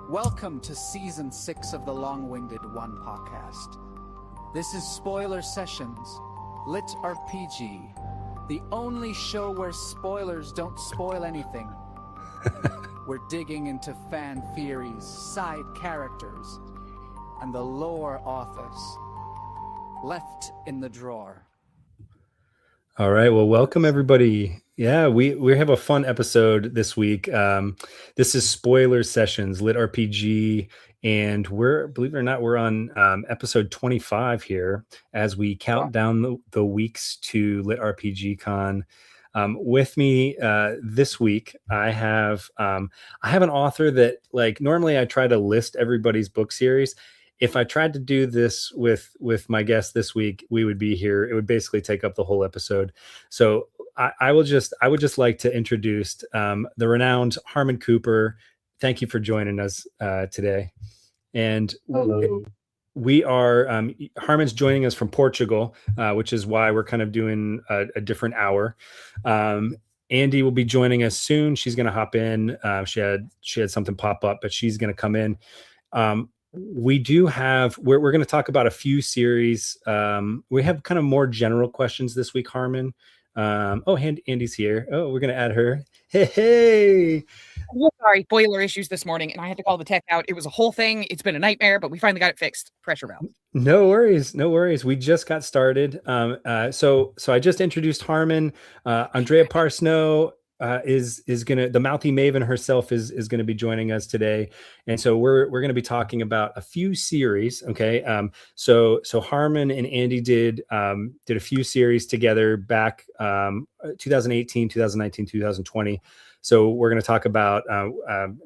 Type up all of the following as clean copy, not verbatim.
Welcome to Season 6 of the Longwinded One podcast. This is Spoiler Sessions, LitRPG, the only show where spoilers don't spoil anything. We're digging into fan theories, side characters, and the lore authors left in the drawer. All right. Well, welcome everybody. Yeah, we have a fun episode this week. This is Spoiler Sessions, LitRPG, and believe it or not, we're on episode 25 here as we count down the weeks to LitRPG Con. With me this week, I have an author that, like, normally I try to list everybody's book series. If I tried to do this with my guest this week, we would be here. It would basically take up the whole episode. So I would just like to introduce the renowned Harmon Cooper. Thank you for joining us today. And hello. We are Harmon's joining us from Portugal, which is why we're kind of doing a different hour. Andy will be joining us soon. She's going to hop in. She had something pop up, but she's going to come in. We're going to talk about a few series. We have kind of more general questions this week, Harmon. Andy's here. Oh, we're going to add her. Hey. Oh, sorry, boiler issues this morning, and I had to call the tech out. It was a whole thing. It's been a nightmare, but we finally got it fixed. Pressure valve. No worries. We just got started. So I just introduced Harmon. Andrea Parsneau is gonna, the mouthy maven herself is gonna be joining us today, and so we're gonna be talking about a few series. Okay, so Harmon and Andy did a few series together back 2018, 2019, 2020. So we're going to talk about,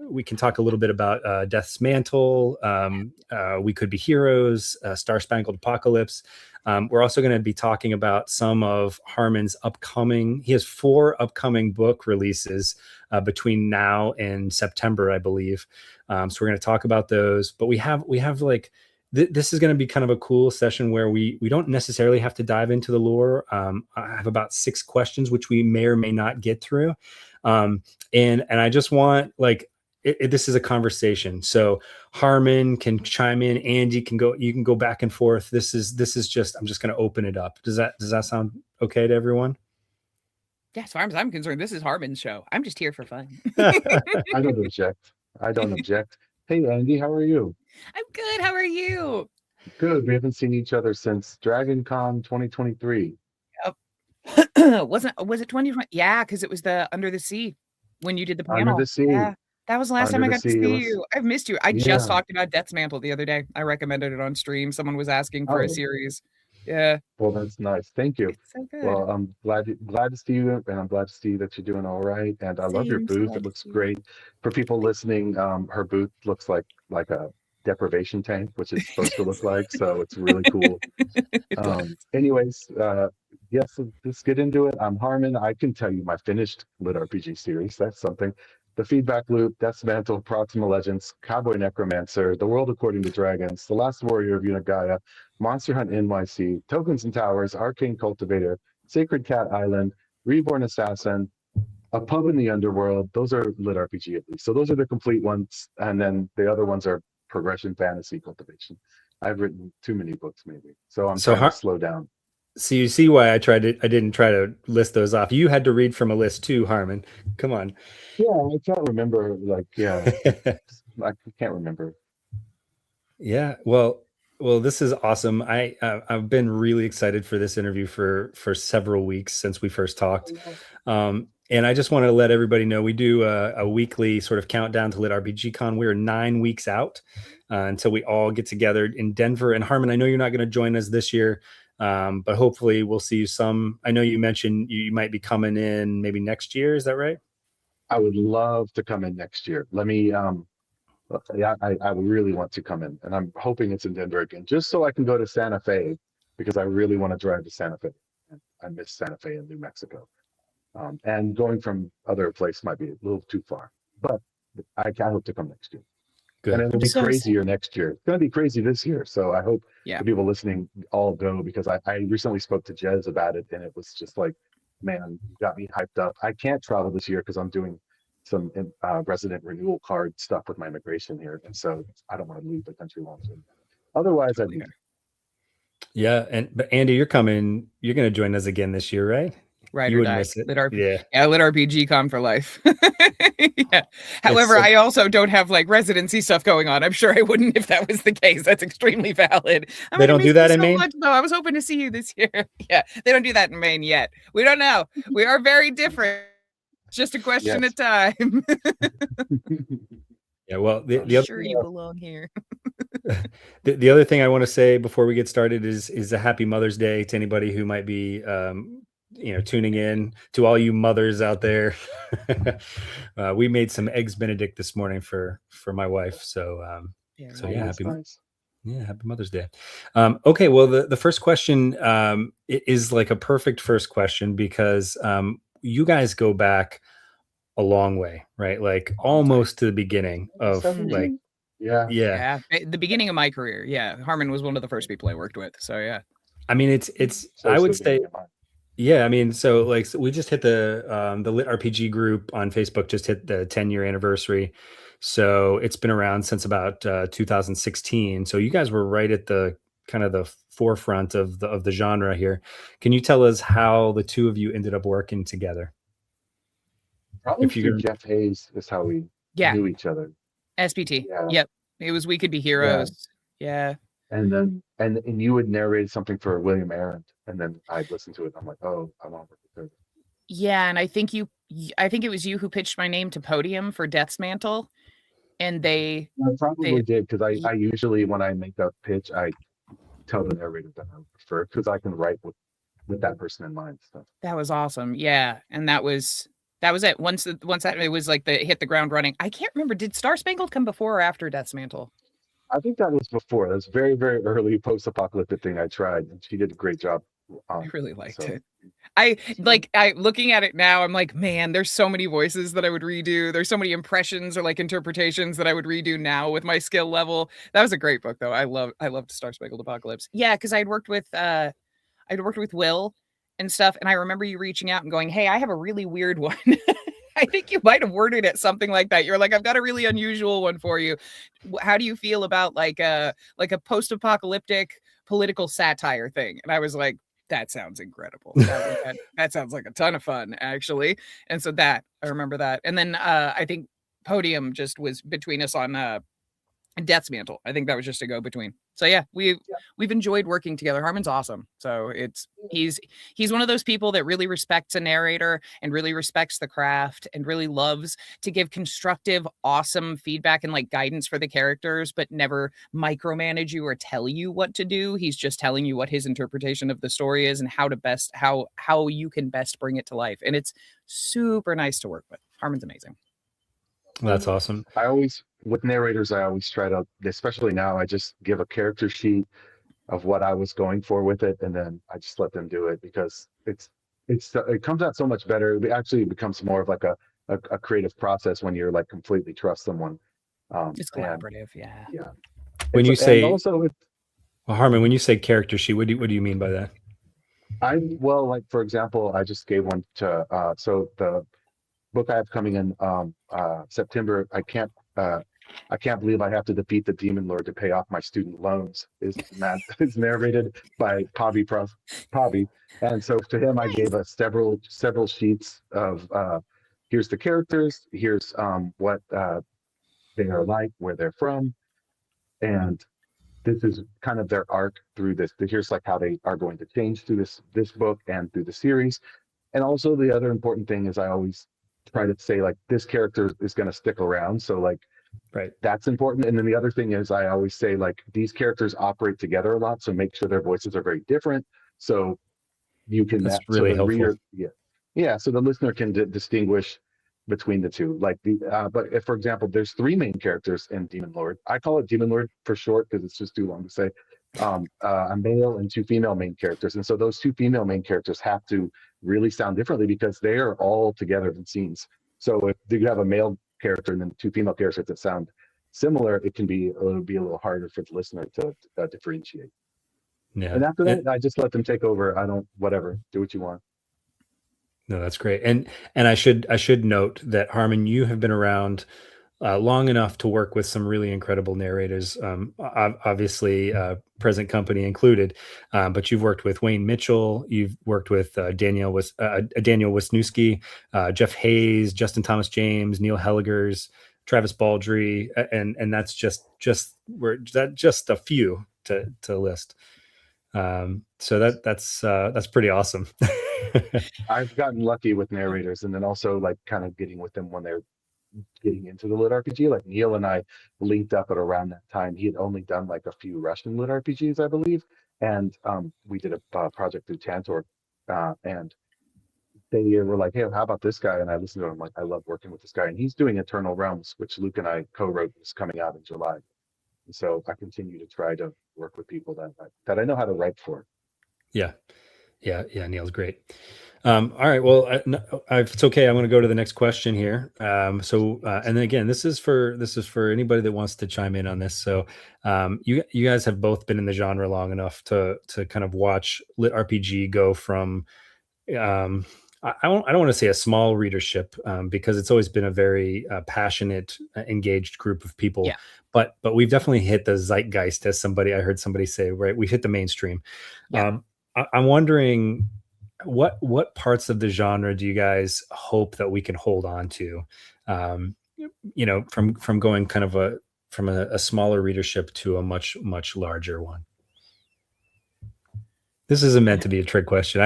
we can talk a little bit about Death's Mantle, We Could Be Heroes, Star Spangled Apocalypse. We're also going to be talking about some of Harmon's he has 4 upcoming book releases between now and September, I believe. So we're going to talk about those, but we have like, this is going to be kind of a cool session where we don't necessarily have to dive into the lore. I have about 6 questions, which we may or may not get through. And I just want, like, this is a conversation. So Harmon can chime in, Andy you can go back and forth. This is just, I'm just going to open it up. Does that sound okay to everyone? Yeah, as far as I'm concerned, this is Harmon's show. I'm just here for fun. I don't object. Hey, Andy, how are you? I'm good. How are you? Good. We haven't seen each other since Dragon Con 2023. Was it 2020? Yeah, because it was the Under the Sea when you did the panel. Under the Sea. Yeah, that was the last time I got to see you. I've missed you. I just Yeah. talked about Death's Mantle the other day. I recommended it on stream. Someone was asking for a series. Yeah. Well, that's nice. Thank you. It's so good. Well, I'm glad to see you, and I'm glad to see that you're doing all right. And I love your Same, booth. glad It to looks see you. great. For people listening, her booth looks like a deprivation tank, which it's supposed to look like. So it's really cool. Anyways, yes, let's get into it. I'm Harmon. I can tell you my finished LitRPG series. That's something. The Feedback Loop, Death's Mantle, Proxima Legends, Cowboy Necromancer, The World According to Dragons, The Last Warrior of Unagaia, Monster Hunt NYC, Tokens and Towers, Arcane Cultivator, Sacred Cat Island, Reborn Assassin, A Pub in the Underworld. Those are LitRPG at least. So those are the complete ones. And then the other ones are progression fantasy cultivation. I've written too many books maybe. So I'm trying to slow down. So you see why I didn't try to list those off. You had to read from a list too, Harmon. Come on. Yeah, I can't remember. I can't remember. Yeah, well, this is awesome. I've been really excited for this interview for several weeks since we first talked. And I just wanted to let everybody know we do a weekly sort of countdown to LitRPG Con. We're 9 weeks out until we all get together in Denver. And Harmon, I know you're not going to join us this year. But hopefully we'll see you some. I know you mentioned you might be coming in maybe next year. Is that right? I would love to come in next year. Let me, I really want to come in, and I'm hoping it's in Denver again, just so I can go to Santa Fe, because I really want to drive to Santa Fe. I miss Santa Fe in New Mexico. And going from other place might be a little too far, but I hope to come next year. Good. And it'll be crazier next year. It's going to be crazy this year. So I hope the people listening all go, because I recently spoke to Jez about it, and it was just like, man, you got me hyped up. I can't travel this year because I'm doing some resident renewal card stuff with my immigration here, and so I don't want to leave the country long term. Otherwise, I'd be. Yeah, but Andy, you're going to join us again this year, right? Right You or wouldn't die. miss it. Yeah, LitRPG con for life. Yeah. However, I also don't have like residency stuff going on. I'm sure I wouldn't if that was the case. That's extremely valid. They don't do that in Maine? Much, though. I was hoping to see you this year. Yeah, they don't do that in Maine yet. We don't know. We are very different. It's just a question of time. Yeah, well, the I'm sure you belong here. The other thing I want to say before we get started is a happy Mother's Day to anybody who might be tuning in. To all you mothers out there. We made some eggs Benedict this morning for my wife, so happy Mother's Day. Okay, well, the first question is like a perfect first question because you guys go back a long way, right? Like almost to the beginning of like the beginning of my career. Yeah, Harmon was one of the first people I worked with. So yeah, I mean it's I would say. Yeah, I mean, so we just hit the LitRPG group on Facebook just hit the 10-year anniversary. So it's been around since about 2016. So you guys were right at the kind of the forefront of the genre here. Can you tell us how the two of you ended up working together? Probably through Jeff Hayes is how we knew each other. SPT. Yeah. Yep. It was We Could Be Heroes. Yeah. And then and you would narrate something for William Arendt, and then I'd listen to it. I'm like, oh, I want to work with her. Yeah, and I think it was you who pitched my name to Podium for Death's Mantle, and they probably did because I usually when I make a pitch, I tell the narrator that I prefer because I can write with that person in mind. So that was awesome. Yeah, and that was it. Once that it was like the hit the ground running. I can't remember. Did Star Spangled come before or after Death's Mantle? I think that was before. That was very, very early post-apocalyptic thing I tried, and she did a great job. I really liked it. I looking at it now, I'm like, man, there's so many voices that I would redo. There's so many impressions or like interpretations that I would redo now with my skill level. That was a great book though. I loved Star Spangled Apocalypse. Yeah, because I'd worked with Will and stuff, and I remember you reaching out and going, hey, I have a really weird one. I think you might have worded it something like that. You're like, I've got a really unusual one for you. How do you feel about like a post-apocalyptic political satire thing? And I was like, that sounds incredible. That sounds like a ton of fun, actually. And so I remember that. And then I think Podium just was between us on Death's Mantle. I think that was just a go between. So yeah, we've enjoyed working together. Harmon's awesome. So he's one of those people that really respects a narrator and really respects the craft and really loves to give constructive, awesome feedback and like guidance for the characters, but never micromanage you or tell you what to do. He's just telling you what his interpretation of the story is and how you can best bring it to life. And it's super nice to work with. Harmon's amazing. That's awesome. With narrators, I always try to, especially now, I just give a character sheet of what I was going for with it, and then I just let them do it because it comes out so much better. It actually becomes more of like a creative process when you're like completely trust someone. It's collaborative, yeah. When you say Harmon, when you say character sheet, what do you mean by that? Like for example, I just gave one to so the book I have coming in September. I can't believe I have to defeat the demon lord to pay off my student loans. Is narrated by Pavi, and so to him I gave us several sheets of here's the characters, here's what they are like, where they're from, and this is kind of their arc through this. Here's like how they are going to change through this book and through the series, and also the other important thing is I always try to say like this character is going to stick around, so like that's important. And then the other thing is I always say like these characters operate together a lot, so make sure their voices are very different so you can that's really helpful. So the listener can distinguish between the two, like but if for example there's 3 main characters in Demon Lord, I call it Demon Lord for short because it's just too long to say, a male and 2 female main characters, and so those 2 female main characters have to really sound differently because they are all together in scenes. So if you have a male character and then 2 female characters that sound similar, it can be a little harder for the listener to differentiate. And after that, I just let them take over. I don't, whatever, do what you want. No, that's great. And I should note that, Harmon, you have been around long enough to work with some really incredible narrators, obviously present company included, but you've worked with Wayne Mitchell, you've worked with Daniel Wisniewski, Jeff Hayes, Justin Thomas James, Neil Helligers, Travis Baldry, and that's just a few to list. So that's pretty awesome. I've gotten lucky with narrators, and then also like kind of getting with them when they're getting into the lit RPG. Like Neil and I linked up at around that time. He had only done like a few Russian lit RPGs, I believe, and we did a project through Tantor, and they were like, "Hey, how about this guy?" And I listened to him. I'm like, I love working with this guy, and he's doing Eternal Realms, which Luke and I co-wrote, is coming out in July. And so I continue to try to work with people that I know how to write for. Yeah. Neil's great. All right. Well, if it's okay, I'm going to go to the next question here. And then again, this is for anybody that wants to chime in on this. So, you guys have both been in the genre long enough to kind of watch lit RPG go from, I don't want to say a small readership, because it's always been a very passionate, engaged group of people. Yeah. But we've definitely hit the zeitgeist, as I heard somebody say, right? We've hit the mainstream. Yeah. I'm wondering what parts of the genre do you guys hope that we can hold on to, from going kind of from a smaller readership to a much larger one. This isn't meant to be a trick question.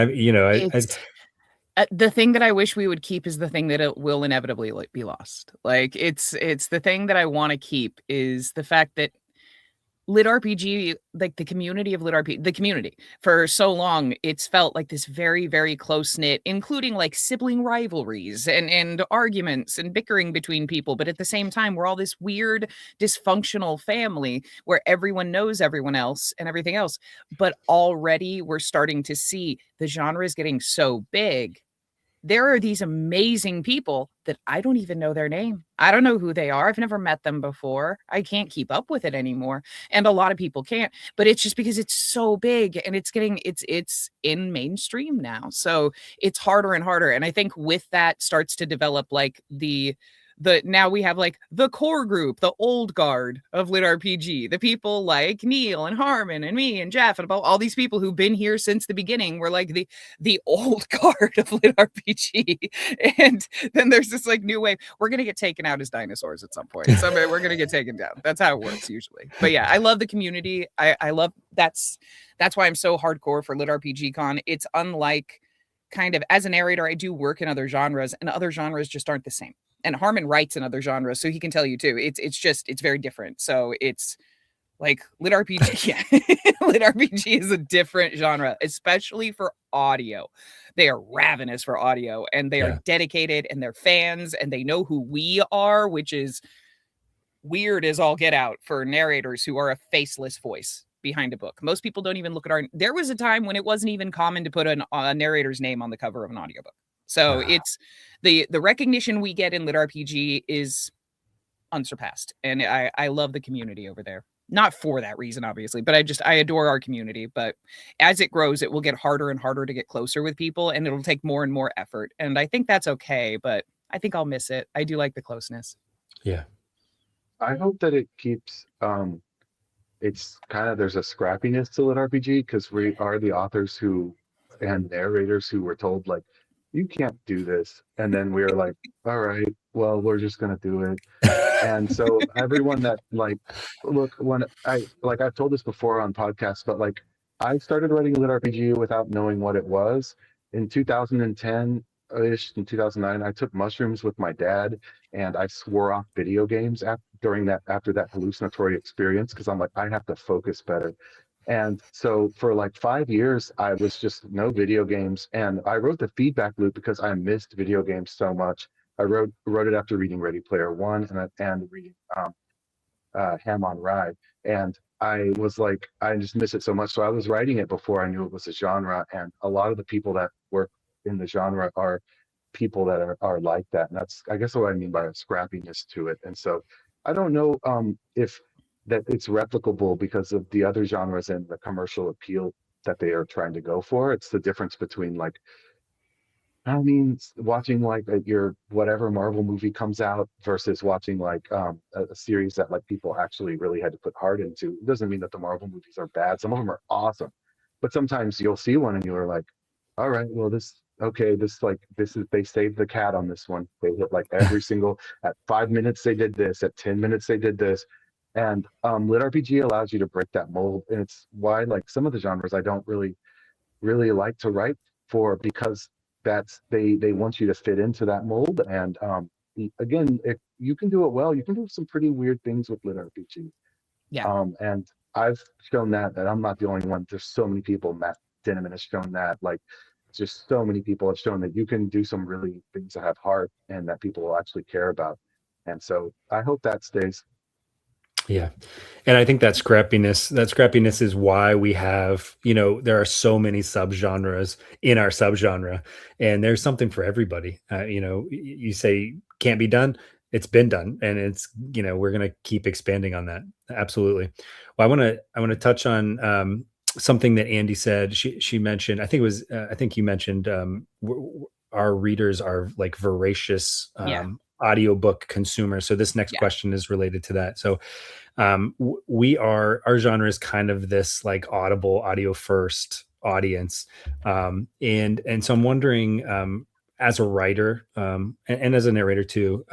The thing that I wish we would keep is the thing that it will inevitably be lost. Like it's the thing that I want to keep is the fact that lit RPG, like the community of lit RPG, the community for so long, it's felt like this very, very close knit, including like sibling rivalries and arguments and bickering between people. But at the same time, we're all this weird dysfunctional family where everyone knows everyone else and everything else. But already we're starting to see the genre is getting so big. There are these amazing people that I don't even know their name. I don't know who they are. I've never met them before. I can't keep up with it anymore. And a lot of people can't, but it's just because it's so big and it's in mainstream now. So it's harder and harder. And I think with that starts to develop like now we have like the core group, the old guard of lit RPG, the people like Neil and Harmon and me and Jeff and about all these people who've been here since the beginning. We're like the old guard of lit RPG. And then there's this like new wave. We're going to get taken out as dinosaurs at some point. Someday we're going to get taken down. That's how it works usually. But yeah, I love the community. I love that's why I'm so hardcore for lit RPG con. It's unlike kind of as a narrator, I do work in other genres and other genres just aren't the same. And Harmon writes in other genres, so he can tell you too. It's very different. So it's like lit RPG. Yeah. Lit RPG is a different genre, especially for audio. They are ravenous for audio and they are dedicated and they're fans and they know who we are, which is weird as all get out for narrators who are a faceless voice behind a book. Most people don't even look at there was a time when it wasn't even common to put a narrator's name on the cover of an audiobook. So it's the recognition we get in lit RPG is unsurpassed. And I love the community over there. Not for that reason, obviously, but I adore our community. But as it grows, it will get harder and harder to get closer with people and it'll take more and more effort. And I think that's okay, but I think I'll miss it. I do like the closeness. Yeah. I hope that it keeps, it's kind of, there's a scrappiness to lit RPG because we are the authors and narrators who were told like, you can't do this. And then we were like, all right, well, we're just going to do it. And so everyone that like, look, when I've told this before on podcasts, but like I started writing lit RPG without knowing what it was. In 2010-ish, in 2009, I took mushrooms with my dad and I swore off video games after that hallucinatory experience because I'm like, I have to focus better. And so for like 5 years, I was just no video games. And I wrote the feedback loop because I missed video games so much. I wrote it after reading Ready Player One and reading Ham on Ride. And I was like, I just miss it so much. So I was writing it before I knew it was a genre. And a lot of the people that work in the genre are people that are like that. And that's, I guess, what I mean by a scrappiness to it. And so I don't know if that it's replicable because of the other genres and the commercial appeal that they are trying to go for. It's the difference between like I mean, watching like your whatever Marvel movie comes out versus watching like a series that like people actually really had to put heart into. It doesn't mean that the Marvel movies are bad. Some of them are awesome, but sometimes you'll see one and you're like, all right, well this okay, this is they saved the cat on this one. They hit like every single at 5 minutes they did this, at 10 minutes they did this, and LitRPG allows you to break that mold, and it's why like some of the genres I don't really like to write for, because that's they want you to fit into that mold. And again, if you can do it well, you can do some pretty weird things with lit RPG. Yeah. And I've shown that I'm not the only one. There's so many people. Matt Denneman has shown that. Like, just so many people have shown that you can do some really things that have heart and that people will actually care about. And so I hope that stays. Yeah. And I think that scrappiness is why we have, there are so many subgenres in our subgenre, and there's something for everybody. You say can't be done. It's been done. And it's, we're going to keep expanding on that. Absolutely. Well, I want to touch on something that Andy said. She mentioned, I think you mentioned our readers are like voracious audiobook consumers. So this next question is related to that. So our genre is kind of this like Audible audio first audience. And so I'm wondering, as a writer, and as a narrator too,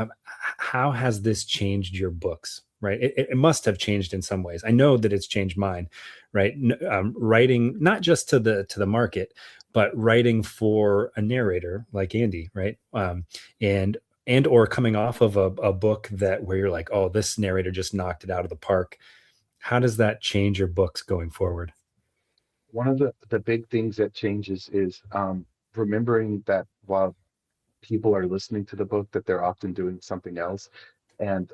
how has this changed your books? Right. It must have changed in some ways. I know that it's changed mine, right? Writing, not just to the market, but writing for a narrator like Andy, right? And or coming off of a book where you're like, oh, this narrator just knocked it out of the park. How does that change your books going forward? One of the big things that changes is remembering that while people are listening to the book, that they're often doing something else. And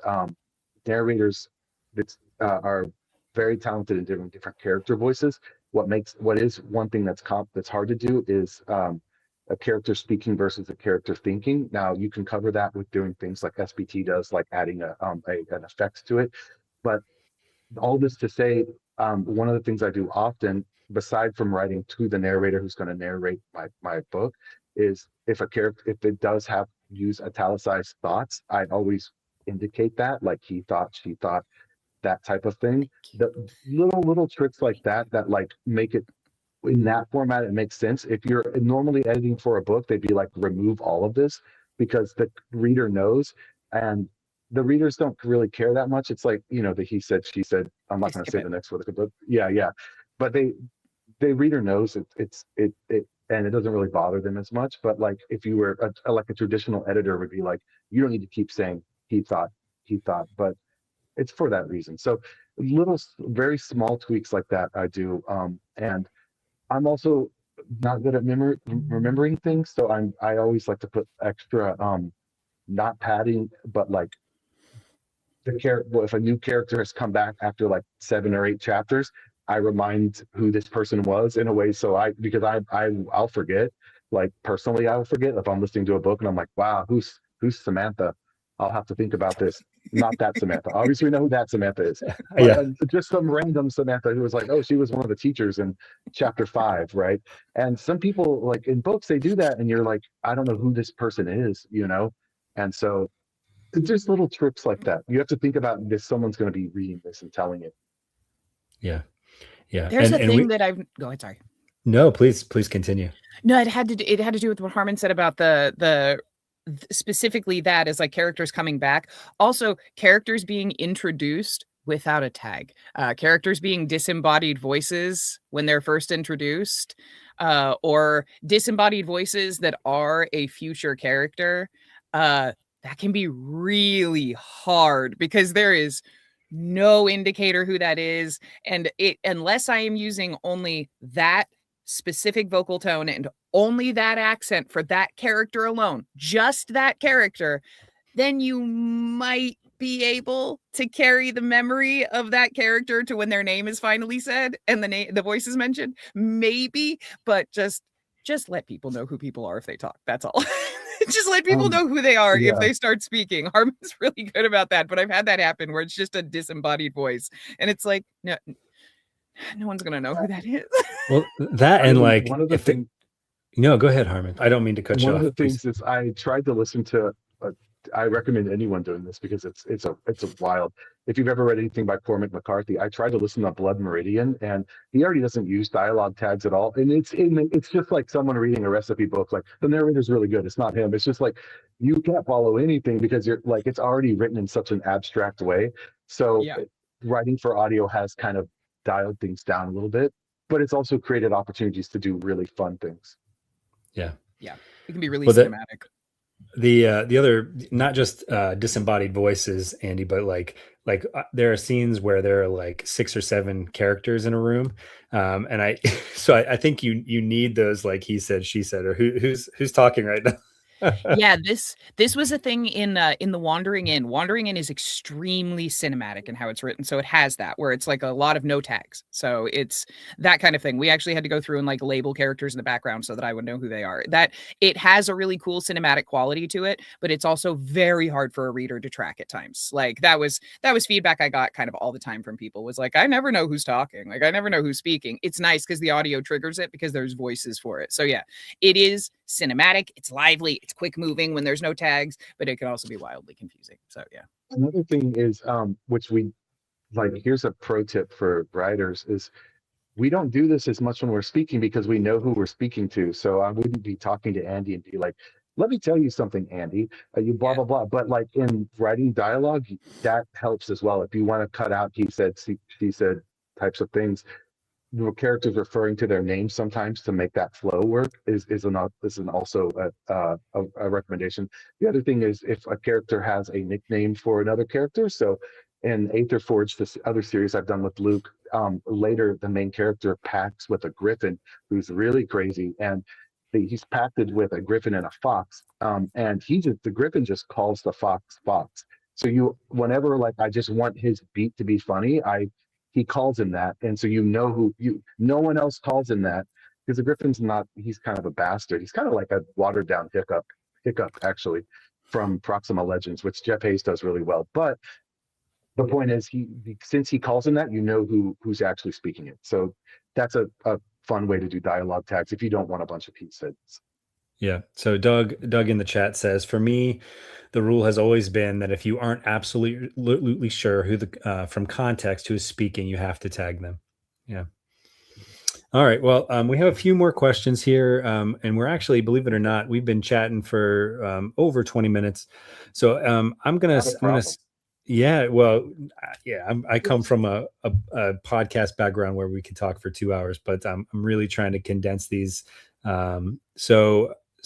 narrators that are very talented in doing different character voices. What is one thing that's hard to do is a character speaking versus a character thinking. Now you can cover that with doing things like SBT does, like adding an effect to it. But all this to say, one of the things I do often, beside from writing to the narrator who's going to narrate my book, is if it does use italicized thoughts, I always indicate that, like he thought, she thought, that type of thing. The little tricks like that like make it in that format, it makes sense. If you're normally editing for a book, they'd be like, remove all of this, because the reader knows, and the readers don't really care that much. It's like, the he said, she said. I'm not going to say the next word, but yeah. But the reader knows it, and it doesn't really bother them as much. But like, if you were like a traditional editor would be like, you don't need to keep saying he thought, but it's for that reason. So little, very small tweaks like that I do, and I'm also not good at remembering things, so I always like to put extra, not padding, but like if a new character has come back after like 7 or 8 chapters, I remind who this person was in a way, because I'll forget. Like personally, I'll forget if I'm listening to a book and I'm like, wow, who's Samantha? I'll have to think about this. Not that Samantha. Obviously, we know who that Samantha is. But, just some random Samantha who was like, oh, she was one of the teachers in chapter 5, right? And some people, like in books, they do that, and you're like, I don't know who this person is, And so, just little tricks like that. You have to think about this. Someone's going to be reading this and telling it. Yeah. There's a thing that I've. Go ahead. Sorry. No, please continue. No, it had to do with what Harmon said about the specifically that is like characters coming back. Also, characters being introduced without a tag. Characters being disembodied voices when they're first introduced, or disembodied voices that are a future character. That can be really hard because there is no indicator who that is, and unless I am using only that specific vocal tone and only that accent for that character alone, just that character, then you might be able to carry the memory of that character to when their name is finally said and the voice is mentioned, maybe. But just let people know who people are if they talk. That's all. Just let people know who they are if they start speaking. Harmon's really good about that, but I've had that happen where it's just a disembodied voice, and it's like, no one's gonna know who that is. Well, that and like one of the things. No, go ahead, Harmon. I don't mean to cut you One off. of the Please. things is I tried to listen to. I recommend anyone doing this because it's a wild. If you've ever read anything by Cormac McCarthy, I tried to listen to Blood Meridian, and he already doesn't use dialogue tags at all. And it's just like someone reading a recipe book. Like the narrator's really good. It's not him. It's just like you can't follow anything because you're like it's already written in such an abstract way. So Yeah. writing for audio has kind of dialed things down a little bit, but it's also created opportunities to do really fun things. Yeah. Yeah. It can be really Well, cinematic. The other, not just disembodied voices, Andy, but like there are scenes where there are like 6 or 7 characters in a room, and I so I think you need those, like he said, she said, or who's talking right now. Yeah, this was a thing in the Wandering Inn. Wandering Inn is extremely cinematic in how it's written, so it has that where it's like a lot of no tags. So it's that kind of thing. We actually had to go through and like label characters in the background so that I would know who they are. That it has a really cool cinematic quality to it, but it's also very hard for a reader to track at times. Like that was feedback I got kind of all the time from people, was like, I never know who's talking. Like I never know who's speaking. It's nice because the audio triggers it because there's voices for it. So yeah, it is cinematic, it's lively, it's quick moving when there's no tags, but it can also be wildly confusing. So yeah. Another thing is, which we like, here's a pro tip for writers, is we don't do this as much when we're speaking because we know who we're speaking to. So I wouldn't be talking to Andy and be like, let me tell you something, Andy, you blah, blah, blah. But like in writing dialogue, that helps as well. If you want to cut out he said, she said types of things, the characters referring to their names sometimes to make that flow work is also a recommendation. The other thing is if a character has a nickname for another character. So in Aether Forge, this other series I've done with Luke, later the main character pacts with a griffin who's really crazy, and he's pacted with a griffin and a fox, and the griffin just calls the fox fox. So whenever like I just want his beat to be funny, he calls him that, and so no one else calls him that because the griffin's not. He's kind of a bastard. He's kind of like a watered down hiccup actually from Proxima Legends, which Jeff Hayes does really well. But the point is, since he calls him that, who's actually speaking it. So that's a fun way to do dialogue tags if you don't want a bunch of pieces. Yeah. So Doug in the chat says, for me, the rule has always been that if you aren't absolutely sure who from context who is speaking, you have to tag them. Yeah. All right. Well, we have a few more questions here, and we're actually, believe it or not, we've been chatting for over 20 minutes. So I'm gonna. Yeah. Well, yeah. I come from a podcast background where we can talk for 2 hours, but I'm really trying to condense these.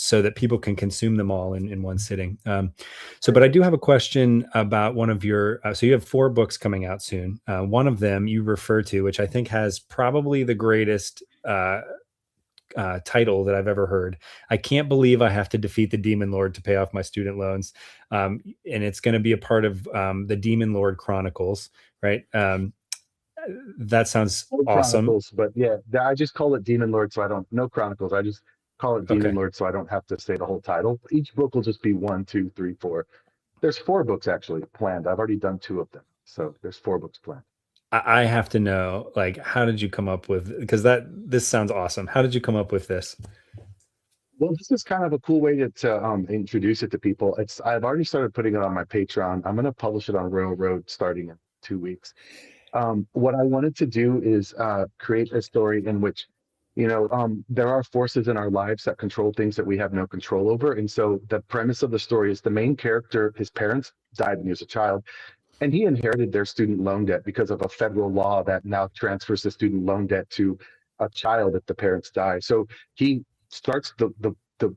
So that people can consume them all in one sitting. But I do have a question about one of your, so you have 4 books coming out soon. One of them you refer to, which I think has probably the greatest title that I've ever heard. I can't believe I have to defeat the Demon Lord to pay off my student loans. And it's going to be a part of the Demon Lord Chronicles, right? That sounds awesome. Chronicles, but yeah, I just call it Demon Lord, so no Chronicles. I just call it Demon Lord, so I don't have to say the whole title. Each book will just be 1, 2, 3, 4. There's 4 books actually planned. I've already done 2 of them, so there's 4 books planned. I have to know, like, how did you come up with? Because this sounds awesome. How did you come up with this? Well, this is kind of a cool way to introduce it to people. I've already started putting it on my Patreon. I'm going to publish it on Royal Road starting in 2 weeks. What I wanted to do is create a story in which, there are forces in our lives that control things that we have no control over. And so the premise of the story is the main character, his parents died when he was a child, and he inherited their student loan debt because of a federal law that now transfers the student loan debt to a child if the parents die. So he starts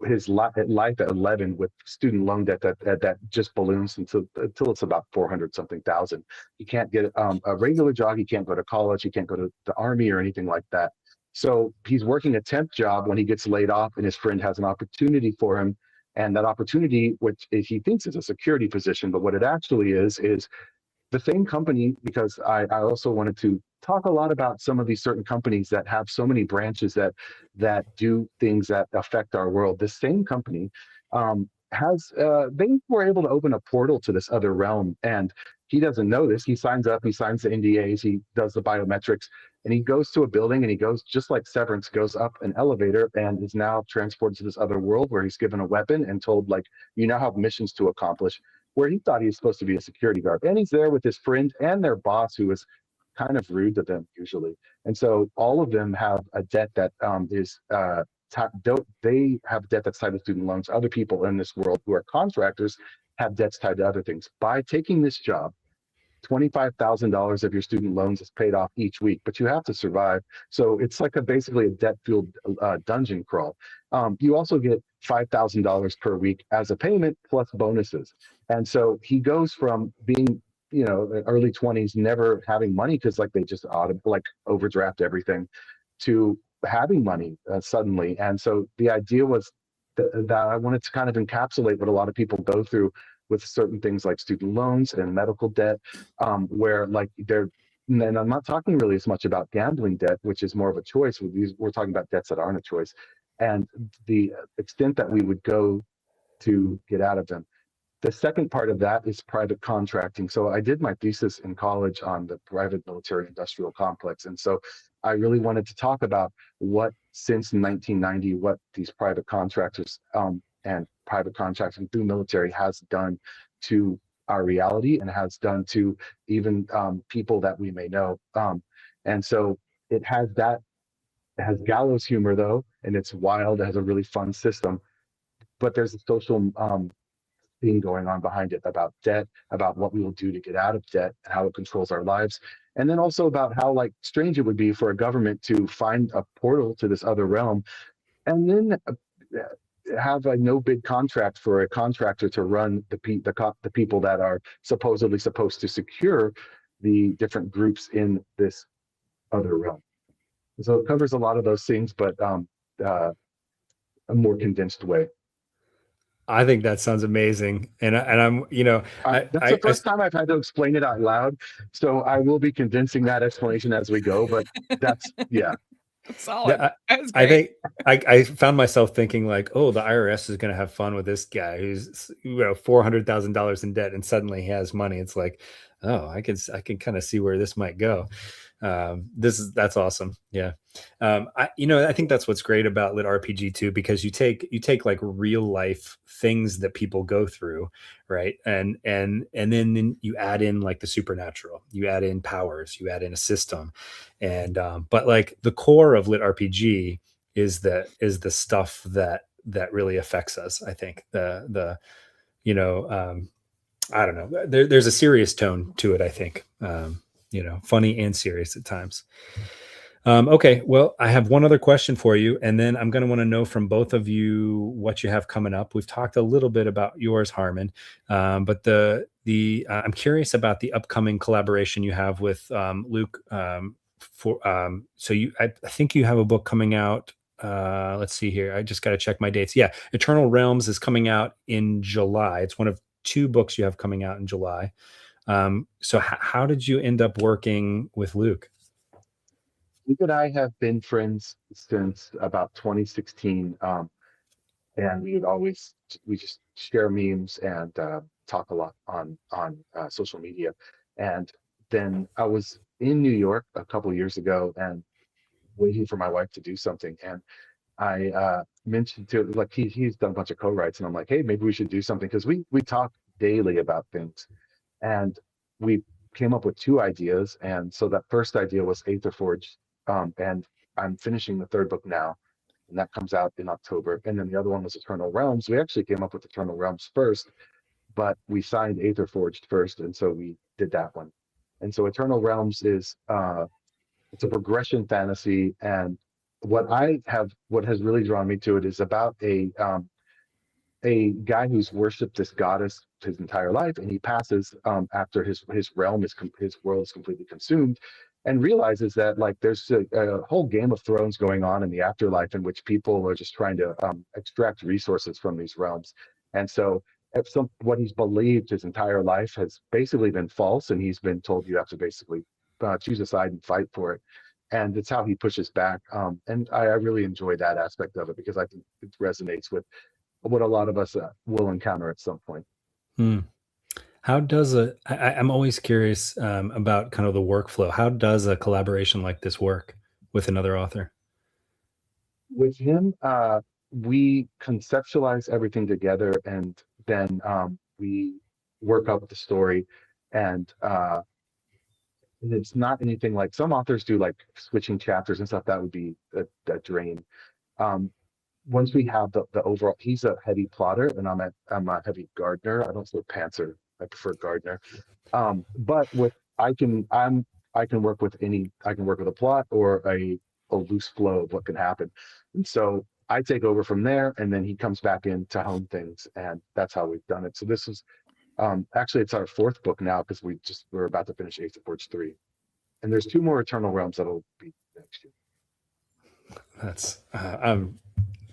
his life at 11 with student loan debt that just balloons until it's about 400 something thousand. He can't get a regular job. He can't go to college. He can't go to the army or anything like that. So he's working a temp job when he gets laid off, and his friend has an opportunity for him. And that opportunity, which he thinks is a security position, but what it actually is the same company, because I also wanted to talk a lot about some of these certain companies that have so many branches that do things that affect our world. This same company they were able to open a portal to this other realm, and he doesn't know this. He signs up, he signs the NDAs, he does the biometrics, And he goes to a building, and he goes, just like Severance, goes up an elevator and is now transported to this other world where he's given a weapon and told, like, you now have missions to accomplish, where he thought he was supposed to be a security guard. And he's there with his friend and their boss, who is kind of rude to them usually. And so all of them have a debt that they have debt that's tied to student loans. Other people in this world who are contractors have debts tied to other things. By taking this job, $25,000 of your student loans is paid off each week, but you have to survive. So it's like basically a debt-fueled dungeon crawl. You also get $5,000 per week as a payment plus bonuses. And so he goes from being, early 20s, never having money because like they just overdraft everything, to having money suddenly. And so the idea was that I wanted to kind of encapsulate what a lot of people go through with certain things like student loans and medical debt, where like and I'm not talking really as much about gambling debt, which is more of a choice. We're talking about debts that aren't a choice, and the extent that we would go to get out of them. The second part of that is private contracting. So I did my thesis in college on the private military industrial complex. And so I really wanted to talk about what, since 1990, what these private contractors and private contracting through military has done to our reality and has done to even people that we may know. And so it has gallows humor though, and it's wild. It has a really fun system, but there's a social thing going on behind it about debt, about what we will do to get out of debt, and how it controls our lives. And then also about how like strange it would be for a government to find a portal to this other realm and then have a no bid contract for a contractor to run the people that are supposedly supposed to secure the different groups in this other realm. So it covers a lot of those things, but a more condensed way. I think that sounds amazing, and I'm, that's the first time I've had to explain it out loud, so I will be condensing that explanation as we go. But that's solid. I think I found myself thinking like, oh, the IRS is going to have fun with this guy who's $400,000 in debt, and suddenly he has money. It's like, oh, I can kind of see where this might go. That's awesome. Yeah. I think that's what's great about LitRPG too, because you take like real life things that people go through, right? And then you add in like the supernatural, you add in powers, you add in a system. And, but like the core of LitRPG is the stuff that really affects us. I think I don't know, there's a serious tone to it, I think. Funny and serious at times. Okay, well, I have one other question for you, and then I'm going to want to know from both of you what you have coming up. We've talked a little bit about yours, Harmon, but I'm curious about the upcoming collaboration you have with Luke. I think you have a book coming out. Let's see here. I just got to check my dates. Yeah, Eternal Realms is coming out in July. It's one of 2 books you have coming out in July. So how did you end up working with Luke? Luke and I have been friends since about 2016. And we just share memes and talk a lot on social media. And then I was in New York a couple of years ago and waiting for my wife to do something. And I mentioned to like he's done a bunch of co-writes, and I'm like, hey, maybe we should do something, because we talk daily about things. And we came up with 2 ideas. And so that first idea was Aetherforged. And I'm finishing the 3rd book now, and that comes out in October. And then the other one was Eternal Realms. We actually came up with Eternal Realms first, but we signed Aetherforged first. And so we did that one. And so Eternal Realms is, it's a progression fantasy. And what has really drawn me to it is about a guy who's worshipped this goddess his entire life, and he passes after his world is completely consumed, and realizes that like there's a whole Game of Thrones going on in the afterlife, in which people are just trying to extract resources from these realms. And so what he's believed his entire life has basically been false, and he's been told you have to basically choose a side and fight for it. And it's how he pushes back. And I really enjoy that aspect of it, because I think it resonates with what a lot of us will encounter at some point. How does I'm always curious about kind of the workflow. How does a collaboration like this work with another author? With him, we conceptualize everything together, and then we work up the story. And it's not anything like some authors do, like switching chapters and stuff. That would be a drain. Um, Once we have the overall, he's a heavy plotter, and I'm a heavy gardener. I don't say pantser. I prefer gardener. But with I can work with a plot or a loose flow of what can happen. And so I take over from there, and then he comes back in to hone things, and that's how we've done it. So this is actually it's our fourth book now, because we're about to finish Ace of Forge 3. And there's 2 more Eternal Realms that'll be next year.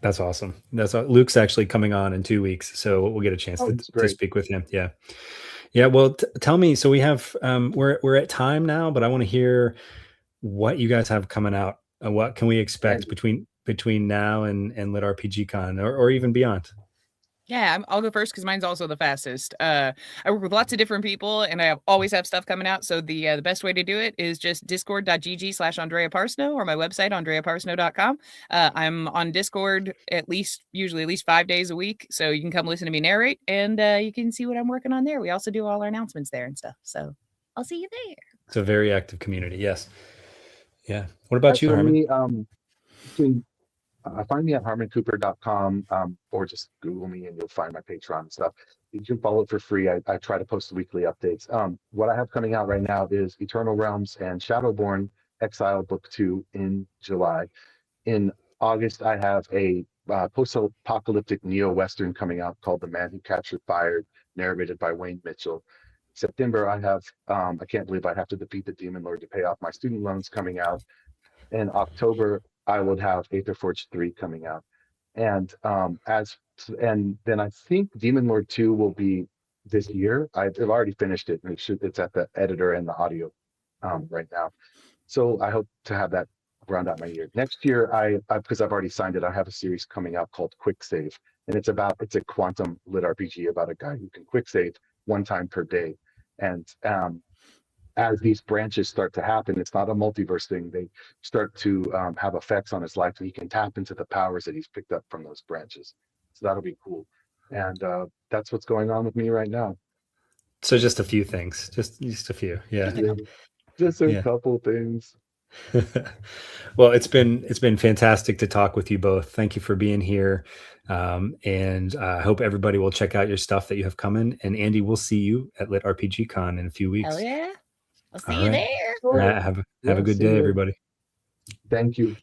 That's awesome. Luke's actually coming on in 2 weeks, so we'll get a chance to speak with him. Yeah. Well, tell me. So we have we're at time now, but I want to hear what you guys have coming out. What can we expect between now and LitRPG Con, or even beyond? Yeah, I'll go first because mine's also the fastest. I work with lots of different people, and I always have stuff coming out. So the best way to do it is just discord.gg/Andrea Parsneau, or my website, andreaparsneau.com. I'm on Discord usually at least 5 days a week. So you can come listen to me narrate, and you can see what I'm working on there. We also do all our announcements there and stuff. So I'll see you there. It's a very active community. Yes. Yeah. What about you, Harmon? Find me at harmoncooper.com, or just Google me and you'll find my Patreon and stuff. You can follow it for free. I try to post weekly updates. What I have coming out right now is Eternal Realms and Shadowborn Exile Book 2 in July. In August, I have a post-apocalyptic neo-western coming out called The Man Who Captured Fire, narrated by Wayne Mitchell. September, I have I Can't Believe I Have to Defeat the Demon Lord to Pay Off My Student Loans coming out. In October, I would have Aether Forge 3 coming out. And then I think Demon Lord 2 will be this year. I've already finished it, and it's at the editor and the audio right now. So I hope to have that round out my year. Next year, because I've already signed it, I have a series coming out called Quick Save. And it's a quantum lit RPG about a guy who can quick save 1 time per day. And as these branches start to happen, it's not a multiverse thing. They start to have effects on his life, and he can tap into the powers that he's picked up from those branches. So that'll be cool. And that's what's going on with me right now. So just a few things, just a few. Yeah. Just a couple things. Well, it's been fantastic to talk with you both. Thank you for being here. And I hope everybody will check out your stuff that you have coming. And Andy, we'll see you at LitRPG Con in a few weeks. Hell yeah. I'll see you there. Have a good day, everybody. Thank you.